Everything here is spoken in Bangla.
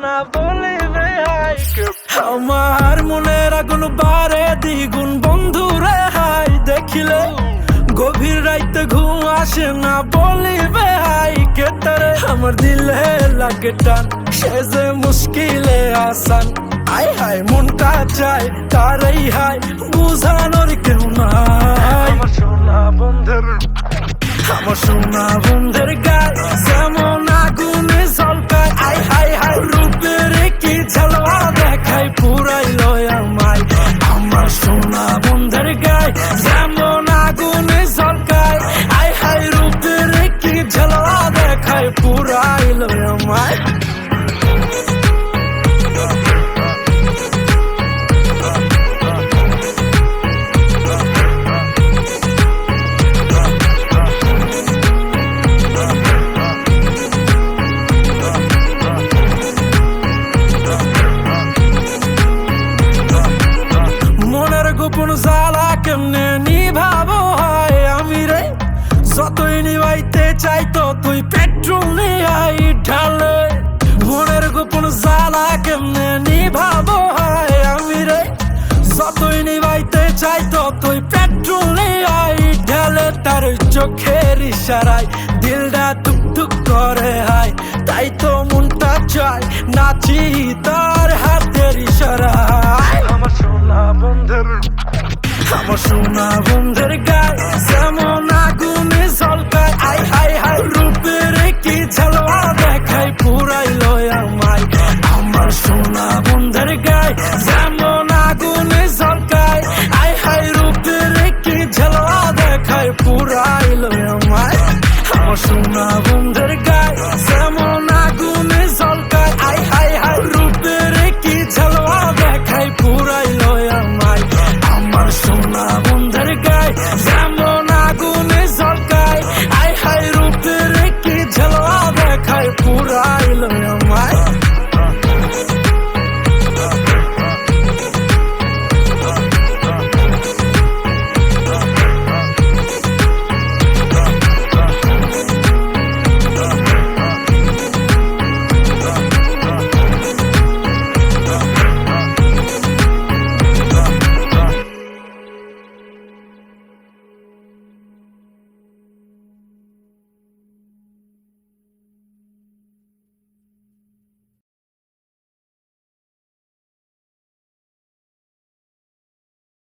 না বলিবে হাই। আমার মনের আগুন বারে দ্বিগুণ বন্ধুরে হাই দেখিলে, গভীর রাইতে ঘুম আসে না বলিবে হাই কে তারে। আমার দিলে লাগে টান সে যে মুশকিলে আসান, আই হাই মনটা চাই তারাই হাই বুঝানোর কেউ নাই। আমার সোনা বন্ধুর, আমার সোনা বন্ধের গায় যেমন আগুনে ঝলকায়, আই হাই হাই রূপের কি ঝলওয়া দেখায় পুরাই লয় আমায়। আমার সোনা বন্ধের গায় যেমন আগুনে ঝলকায়, আই হাই রূপের কি ঝলওয়া দেখায় পুরাই লয় আমায়। গোপন জ্বালা কেমনে নিভাবো হয় আমি রে, যতই নিভাইতে চাই ততই পেট্রোল নিয়াই ঢালে। মনের গোপন জ্বালা কেমনে নিভাবো হয় আমি রে, যতই নিভাইতে চাই ততই পেট্রোল নিয়াই ঢালে। তার চোখের ইশারায় দিলটা টুক টুক করে হায়, তাই তো মনটা চায় নাচি তার হাতের ইশারায়। আমার সোনা বন্ধুর, আমার সোনা বন্ধের গায়